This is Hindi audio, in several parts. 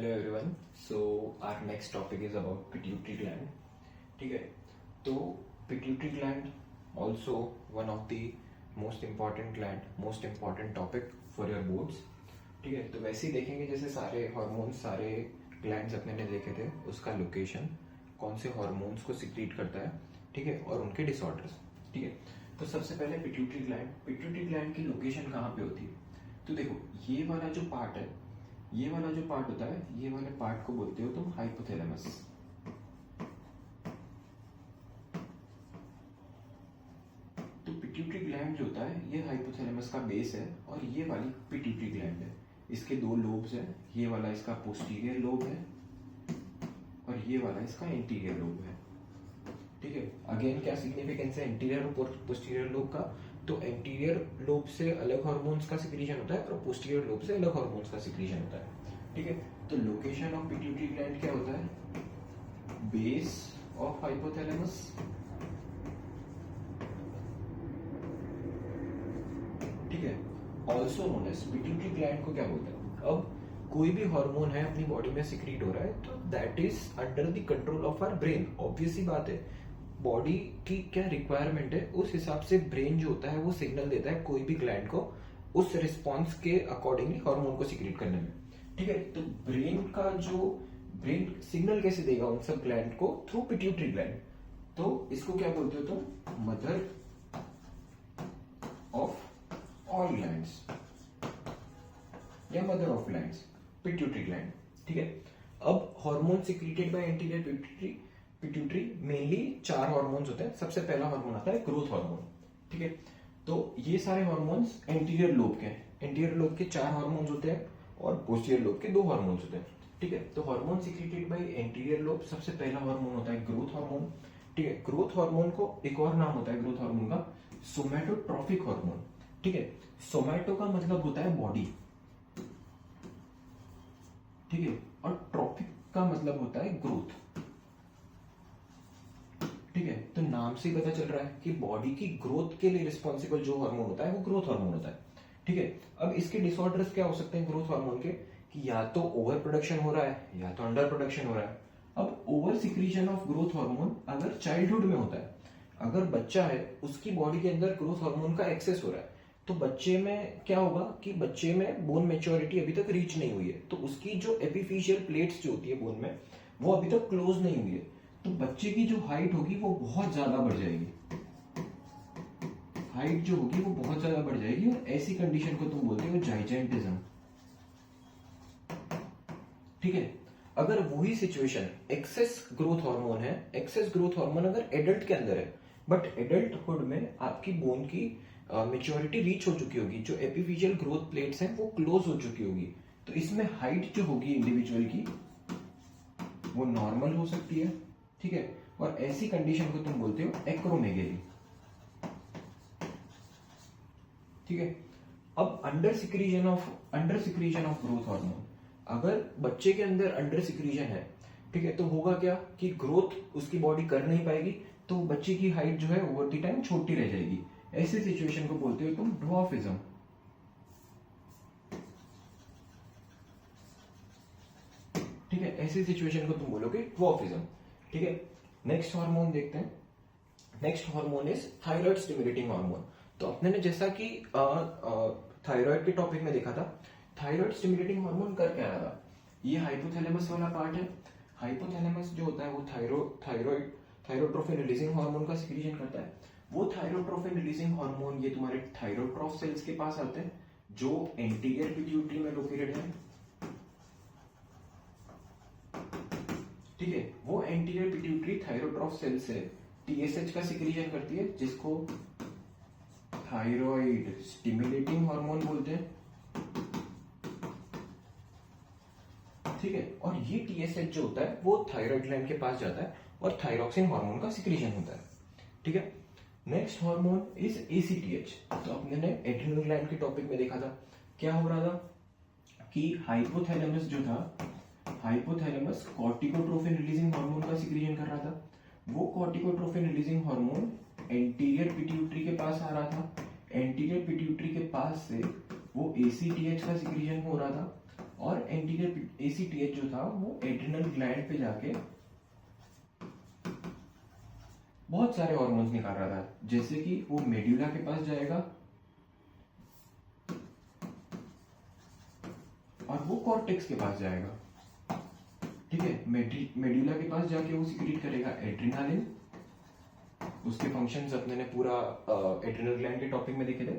Hello everyone. So our next topic is about pituitary gland. ठीक है, तो pituitary gland also one of the most important gland, most important topic for your boards. ठीक है, तो वैसे ही देखेंगे जैसे सारे हार्मोन्स, सारे ग्लैंड्स अपने ने देखे थे, उसका लोकेशन, कौन से हार्मोन्स को सिक्रीट करता है, ठीक है, और उनके डिसऑर्डर्स। ठीक है, तो सबसे पहले पिट्यूटरी ग्लैंड की लोकेशन कहाँ पे होती है? तो देखो, ये वाला जो पार्ट है, ये वाला जो पार्ट होता है, ये वाले पार्ट को बोलते हो तुम हाइपोथैलेमस। तो पिट्यूटरी ग्लैंड जो होता है ये हाइपोथैलेमस का बेस है, और ये वाली पिट्यूटरी ग्लैंड है। इसके दो लोब्स हैं, ये वाला इसका पोस्टीरियर लोब है और ये वाला इसका एंटीरियर लोब है। ठीक है, अगेन क्या सिग्निफिकेंस है एंटीरियर और पोस्टीरियर लोब का? तो एंटीरियर लोब से अलग हार्मोन्स का सिक्रीशन होता है और पोस्टीरियर लोब से अलग हार्मोन्स का सिक्रीशन होता है। ठीक है, तो लोकेशन ऑफ पिट्यूटरी ग्लैंड क्या होता है? बेस ऑफ हाइपोथैलेमस, ठीक है, also known as. Pituitary gland को क्या बोलते हैं? अब कोई भी हार्मोन है अपनी बॉडी में सिक्रीट हो रहा है, तो that is under the control of our brain. Obvious सी बात है, बॉडी की क्या रिक्वायरमेंट है उस हिसाब से ब्रेन जो होता है वो सिग्नल देता है कोई भी ग्लैंड को उस रिस्पॉन्स के अकॉर्डिंगली हार्मोन को सिक्रीट करने में। ठीक है, तो ब्रेन सिग्नल कैसे देगा उन सब ग्लैंड को? Through pituitary gland. तो इसको क्या बोलते हो तुम? मदर ऑफ ऑल ग्लैंड्स या mother of glands, pituitary gland. ठीक है, अब hormone secreted by anterior pituitary mainly 4 hormones होते हैं। सबसे पहला हार्मोन आता है ग्रोथ हार्मोन। ठीक है, तो ये सारे हार्मोन्स एंटीरियर लोब के हैं। एंटीरियर लोब के 4 हार्मोन्स होते हैं और पोस्टीरियर लोब के 2 हार्मोन्स होते हैं। ठीक है, तो hormone secreted by anterior lobe, सबसे पहला हार्मोन होता है ग्रोथ हार्मोन। ठीक है, ग्रोथ हार्मोन को एक और नाम होता है ग्रोथ हार्मोन का, सोमैटोट्रॉफिक हार्मोन। ठीक है, सोमैटो का मतलब होता है बॉडी, ठीक है, और ट्रॉफिक का मतलब होता है ग्रोथ। ठीक है, तो नाम से ही पता चल रहा है कि बॉडी की ग्रोथ के लिए रिस्पॉन्सिबल जो हार्मोन होता है वो ग्रोथ हार्मोन होता है। ठीक है, अब इसके डिसऑर्डर्स क्या हो सकते हैं ग्रोथ हार्मोन के? कि या तो ओवर प्रोडक्शन हो रहा है या तो अंडर प्रोडक्शन हो रहा है। अब over secretion of growth hormone अगर चाइल्डहुड में होता है, अगर बच्चा है उसकी बॉडी के अंदर ग्रोथ हार्मोन का एक्सेस हो रहा है, तो बच्चे में क्या होगा कि बच्चे में बोन मेच्योरिटी अभी तक रीच नहीं हुई है, तो उसकी जो एपिफिशियल प्लेट्स जो होती है बोन में वो अभी तक क्लोज नहीं हुई है, तो बच्चे की जो हाइट होगी वो बहुत ज्यादा बढ़ जाएगी। हाइट जो होगी वो बहुत ज्यादा बढ़ जाएगी, और ऐसी कंडीशन को तुम बोलते हो जाइजेंटिज्म। ठीक है, अगर वही सिचुएशन एक्सेस ग्रोथ हार्मोन है, एक्सेस ग्रोथ हार्मोन अगर एडल्ट के अंदर है, बट एडल्टहुड में आपकी बोन की मेच्योरिटी रीच हो चुकी होगी, जो एपिफिशियल ग्रोथ प्लेट्स हैं वो क्लोज हो चुकी होगी, तो इसमें हाइट जो होगी इंडिविजुअल की वो नॉर्मल हो सकती है। ठीक है, और ऐसी कंडीशन को तुम बोलते हो एक्रोमेगेली। ठीक है, अब अंडर सिक्रीजन ऑफ ग्रोथ हार्मोन, अगर बच्चे के अंदर अंडर सिक्रीजन है, ठीक है, तो होगा क्या कि ग्रोथ उसकी बॉडी कर नहीं पाएगी, तो बच्चे की हाइट जो है ओवर द टाइम छोटी रह जाएगी। ऐसे सिचुएशन को बोलते हो तुम ड्वार्फिज्म। ठीक है, ऐसी सिचुएशन को तुम बोलोगे ड्वार्फिज्म। ठीक है, नेक्स्ट हार्मोन देखते हैं। Next hormone is thyroid stimulating hormone. तो अपने ने जैसा कि थायराइड के टॉपिक में देखा था, थायराइड स्टिमुलेटिंग हार्मोन कर क्या रहा था? ये हाइपोथैलेमस वाला पार्ट है। हाइपोथैलेमस जो होता है वो थायरोट्रोफिन रिलीजिंग हार्मोन का सिक्रीशन करता है। वो थायरोट्रोफिन रिलीजिंग हार्मोन ये तुम्हारे थायरोट्रॉफ सेल्स के पास आते हैं जो एंटीरियर पिट्यूटरी में लोकेटेड है। ठीक है, वो एंटीरियर पिट्यूटरी थायरोट्रॉफ सेल से टीएसएच का सिक्रीशन करती है, जिसको थायराइड स्टिमुलेटिंग हार्मोन बोलते हैं। ठीक है, और ये टीएसएच जो होता है वो थायराइड ग्लैंड के पास जाता है और थायरोक्सिन हार्मोन का सिक्रीशन होता है। ठीक है, नेक्स्ट हार्मोन इज एसीटीएच। तो अपने ने एड्रिनल ग्लैंड के टॉपिक में देखा था, क्या हो रहा था कि हाइपोथैलेमस जो था, हाइपोथैलेमस कॉर्टिकोट्रोफिन रिलीजिंग हार्मोन का सिक्रीशन कर रहा था। वो कॉर्टिकोट्रोफिन रिलीजिंग हार्मोन एंटीरियर पिट्यूटरी के पास आ रहा था। एंटीरियर पिट्यूटरी के पास से वो एसीटीएच का सिक्रीशन हो रहा था, और एंटीरियर एसीटीएच जो था वो एड्रिनल ग्लैंड पे जाके बहुत सारे हार्मोन्स निकाल रहा था, जैसे कि वो मेड्यूला के पास जाएगा और वो कॉर्टेक्स के पास जाएगा। ठीक है, मेड्यूला के पास जाके वो सिक्रीट करेगा एड्रिनालिन, उसके फंक्शंस अपने ने पूरा एड्रिनल ग्लैंड के टॉपिक में देखे थे।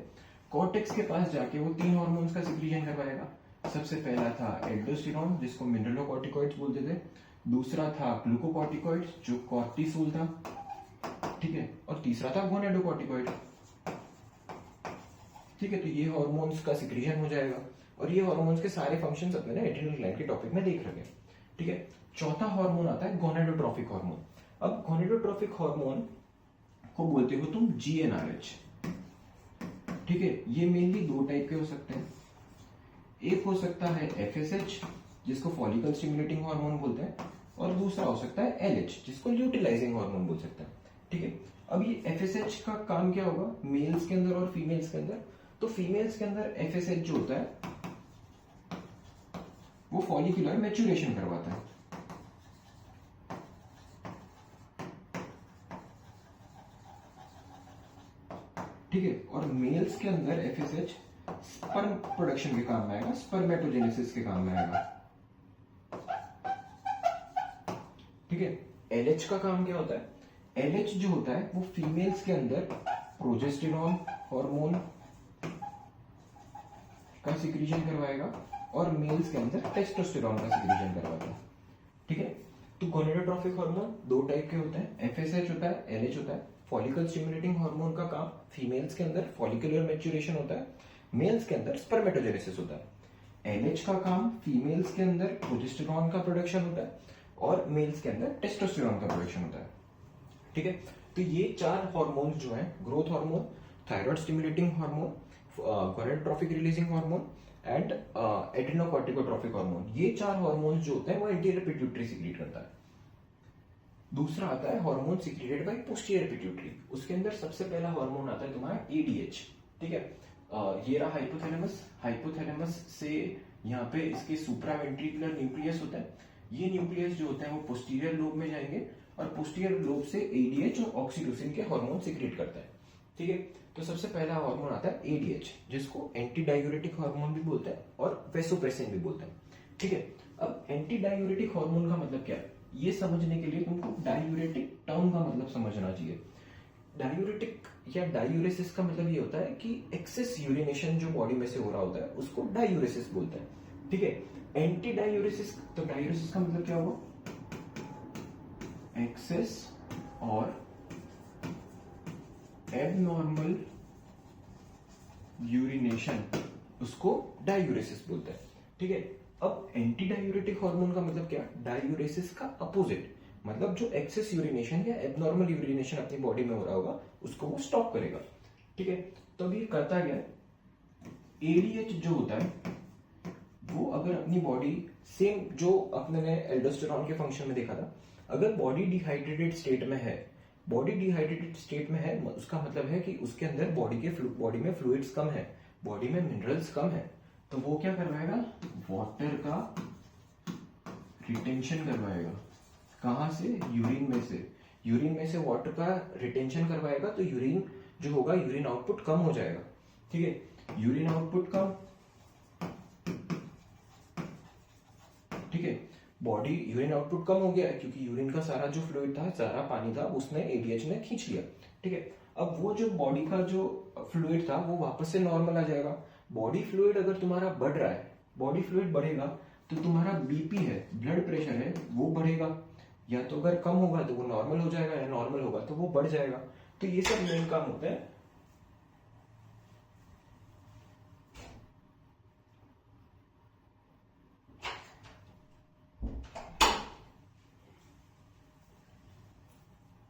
कॉर्टेक्स के पास जाके वो 3 हार्मोन्स का सिक्रीशन करवाएगा। सबसे पहला था एल्डोस्टेरॉन, जिसको मिनरलोकॉर्टिकॉइड्स बोलते थे। दूसरा था ग्लूकोकॉर्टिकॉइड्स, जो कॉर्टिसोल था। ठीक है, और तीसरा था गोनेडोकॉर्टिकॉइड। ठीक है, तो ये हार्मोन्स का सिक्रीशन हो जाएगा और ये हार्मोन्स के सारे फंक्शंस अपने ने एड्रिनल ग्लैंड के टॉपिक में देख रखे। ठीक है, चौथा हार्मोन आता है गोनेडोट्रोफिक हार्मोन। अब गोनेडोट्रोफिक हार्मोन को बोलते हो तुम जीएनआरएच। ठीक है, ये मेनली 2 टाइप के हो सकते हैं। एक हो सकता है एफएसएच, जिसको फॉलिकल स्टिमुलेटिंग हार्मोन बोलते हैं, और दूसरा हो सकता है एलएच, जिसको ल्यूटिलाइजिंग हार्मोन बोल सकते हैं। ठीक है, अब ये एफएसएच का काम क्या होगा मेल्स के अंदर और फीमेल्स के अंदर? तो फीमेल्स के अंदर एफएसएच जो होता है वो फॉलिकुलर मैच्योरेशन करवाता है। ठीक है, और मेल्स के अंदर एफएसएच स्पर्म प्रोडक्शन के काम में आएगा, स्पर्मेटोजेनेसिस के काम में आएगा। ठीक है, एलएच का काम क्या होता है? एलएच जो होता है वो फीमेल्स के अंदर प्रोजेस्टेरॉन हार्मोन का सिक्रीशन करवाएगा और मेल्स के अंदर टेस्टोस्टेरॉन का सिक्रीशन करवाता है। ठीक है, तो गोनेडोट्रोफिक हार्मोन 2 टाइप के होते हैं, एफएसएच होता है, एलएच होता है। फॉलिकल स्टिमुलेटिंग हार्मोन का काम फीमेल्स के अंदर फॉलिकुलर मैच्योरेशन होता है, मेल्स के अंदर स्पर्मेटोजेनेसिस होता है। एलएच का काम फीमेल्स के अंदर प्रोजेस्टेरॉन का प्रोडक्शन होता है और मेल्स के अंदर टेस्टोस्टेरॉन का प्रोडक्शन होता है। ठीक है, तो ये 4 हार्मोन्स जो हैं, growth hormone, thyroid stimulating hormone, gonadotrophic releasing hormone and adrenocorticotrophic hormone, ये 4 हार्मोन्स जो होते हैं वो एंटीरियर पिट्यूटरी सिक्रीट करता है। दूसरा आता है hormone secreted by posterior pituitary. उसके अंदर सबसे पहला हार्मोन आता है तुम्हारा एडीएच। ठीक है, ये रहा हाइपोथैलेमस। हाइपोथैलेमस से यहाँ पे इसके सुप्रावेंट्रिकुलर न्यूक्लियस होता है। ये न्यूक्लियस जो होता है वो पोस्टीरियर लोब में जाएंगे और पोस्टीरियर लोब से एडीएच और ऑक्सीटोसिन के हार्मोन सिक्रीट करता है। ठीक है, तो सबसे पहला हार्मोन आता है एडीएच, जिसको एंटी डायूरेटिक हार्मोन भी बोलते हैं और वेसोप्रेसिन भी बोलते हैं। ठीक है, अब एंटी डायूरेटिक हार्मोन का मतलब क्या है ये समझने के लिए तुमको डायूरेटिक टर्म का मतलब समझना चाहिए। डायूरेटिक या डायूरेसिस का मतलब ये होता है कि एक्सेस यूरिनेशन जो बॉडी में से हो रहा होता है उसको डायूरेसिस बोलते हैं। ठीक है, एंटी डायूरेसिस, तो डायूरेसिस का मतलब क्या होगा? एक्सेस और एबनॉर्मल यूरिनेशन, उसको डायूरेसिस बोलते हैं। ठीक है, अब एंटी डायूरेटिक हार्मोन का मतलब क्या? डायूरेसिस का अपोजिट, मतलब जो एक्सेस यूरिनेशन या एबनॉर्मल यूरिनेशन अपनी बॉडी में हो रहा होगा उसको वो स्टॉप करेगा। ठीक है, तो अब ये करता क्या है? एडीएच जो होता है वो अगर अपनी बॉडी सेम जो अपने ने एल्डोस्टेरॉन के फंक्शन में देखा था, अगर बॉडी डिहाइड्रेटेड स्टेट में है, बॉडी डिहाइड्रेटेड स्टेट में है उसका मतलब है कि उसके अंदर बॉडी में फ्लूइड्स कम है, बॉडी में मिनरल्स कम है, तो वो क्या करवाएगा? वाटर का रिटेंशन करवाएगा। कहां से? यूरिन में से। यूरिन में से वाटर का रिटेंशन करवाएगा तो यूरिन जो होगा, यूरिन आउटपुट कम हो जाएगा। ठीक है, यूरिन आउटपुट कम। ठीक है, बॉडी यूरिन आउटपुट कम हो गया क्योंकि यूरिन का सारा जो फ्लूइड था, सारा पानी था, उसने एडीएच ने खींच लिया। ठीक है, अब वो जो बॉडी का जो फ्लूइड था वो वापस से नॉर्मल आ जाएगा। बॉडी फ्लूइड अगर तुम्हारा बढ़ रहा है, बॉडी फ्लूइड बढ़ेगा तो तुम्हारा बीपी है, ब्लड प्रेशर है, वो बढ़ेगा, या तो अगर कम होगा तो वो नॉर्मल हो जाएगा, या नॉर्मल होगा तो वो बढ़ जाएगा। तो ये सब मेन काम होता है।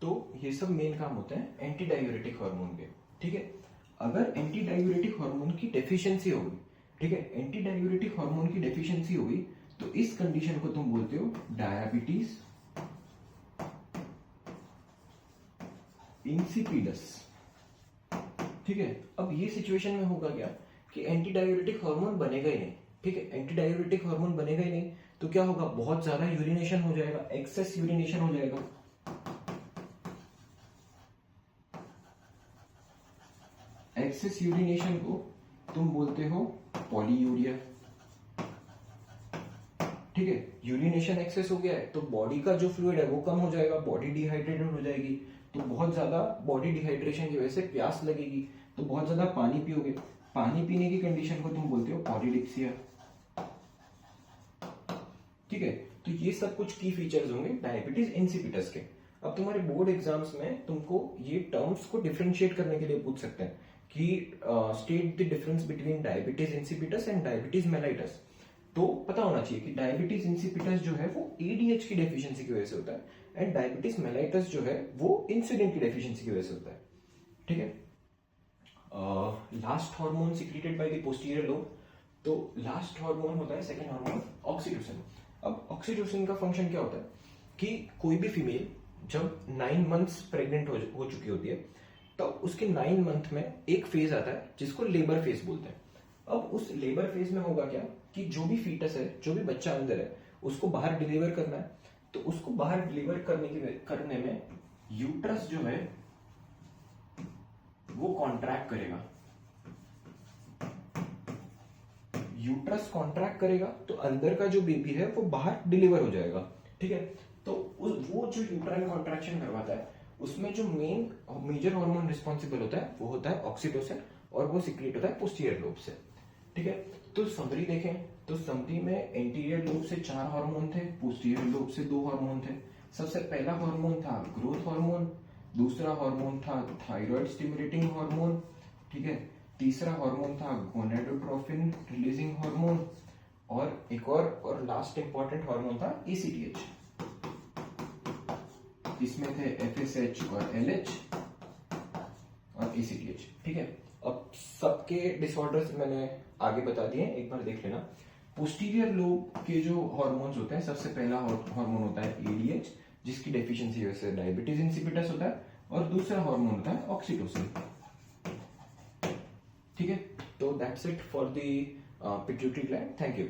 तो ये सब मेन काम होते हैं एंटी डायूरेटिक हार्मोन के। ठीक है, अगर एंटी डायूरेटिक हार्मोन की डेफिशिएंसी होगी, ठीक है, एंटी डायूरेटिक हार्मोन की डेफिशिएंसी होगी तो इस कंडीशन को तुम बोलते हो डायबिटीज इंसिपिडस। ठीक है, अब ये सिचुएशन में होगा क्या कि एंटी डायूरेटिक हार्मोन बनेगा ही नहीं, ठीक है, एंटी डाययूरेटिक हार्मोन बनेगा ही नहीं तो क्या होगा, बहुत ज्यादा यूरिनेशन हो जाएगा, एक्सेस यूरिनेशन हो जाएगा। एक्सेस यूरिनेशन को तुम बोलते हो पॉलीयूरिया। ठीक है, यूरिनेशन एक्सेस हो गया है तो बॉडी का जो फ्लूइड है वो कम हो जाएगा, बॉडी डिहाइड्रेटेड हो जाएगी, तो बहुत ज्यादा बॉडी डिहाइड्रेशन की वजह से प्यास लगेगी, तो बहुत ज्यादा पानी पियोगे, पानी पीने की कंडीशन को तुम बोलते हो पॉलीडिप्सिया। ठीक है, तो ये सब कुछ की फीचर्स होंगे डायबिटीज इंसिपिटस के। अब तुम्हारे बोर्ड एग्जाम्स में तुमको ये टर्म्स को डिफरेंशिएट करने के लिए पूछ सकते हैं कि state the difference between diabetes insipidus and diabetes mellitus. तो पता होना चाहिए कि डायबिटीज इंसिपिटस जो है वो एडीएच की डेफिशिएंसी की वजह से होता है एंड डायबिटीज मेलाइटस जो है वो इंसुलिन की डेफिशिएंसी की वजह से होता है। ठीक है, last hormone secreted by the posterior lobe, तो लास्ट हार्मोन होता है सेकंड हार्मोन ऑक्सीटोसिन। अब ऑक्सीटोसिन का फंक्शन क्या होता है कि कोई भी फीमेल जब 9 मंथ्स प्रेग्नेंट हो चुकी होती है तो उसके 9 मंथ में एक फेज आता है जिसको लेबर फेज बोलते हैं। अब उस लेबर फेज में होगा क्या कि जो भी फीटस है, जो भी बच्चा अंदर है, उसको बाहर डिलीवर करना है, तो उसको बाहर डिलीवर करने में यूट्रस जो है वो कॉन्ट्रैक्ट करेगा। यूट्रस कॉन्ट्रैक्ट करेगा तो अंदर का जो बेबी है वो बाहर डिलीवर हो जाएगा। ठीक है, तो वो जो यूट्राइन कॉन्ट्रैक्शन करवाता है उसमें जो मेजर हार्मोन रिस्पॉन्सिबल होता है वो होता है ऑक्सीटोसिन और वो सिक्रेट होता है पोस्टीरियर लोब से। ठीक है, तो समरी देखें तो समरी में एंटीरियर लोब से 4 हार्मोन थे, पोस्टीरियर लोब से 2 हार्मोन थे। सबसे पहला हार्मोन था ग्रोथ हार्मोन, दूसरा हार्मोन था थायराइड स्टिमुलेटिंग हार्मोन। ठीक है, तीसरा हार्मोन था गोनेडोट्रोफिन रिलीजिंग हार्मोन, और एक और लास्ट इंपॉर्टेंट हार्मोन था एसीटीएच। इसमें थे एफएसएच और एलएच और एसीटीएच। ठीक है, अब सबके डिसऑर्डर्स मैंने आगे बता दिए, एक बार देख लेना। पोस्टीरियर लोब के जो हार्मोन्स होते हैं, सबसे पहला हार्मोन होता है एडीएच जिसकी डेफिशिएंसी वजह से डायबिटीज इंसिपिटस होता है, और दूसरा हार्मोन होता है ऑक्सीटोसिन। ठीक है, तो that's it for the pituitary gland. Thank you.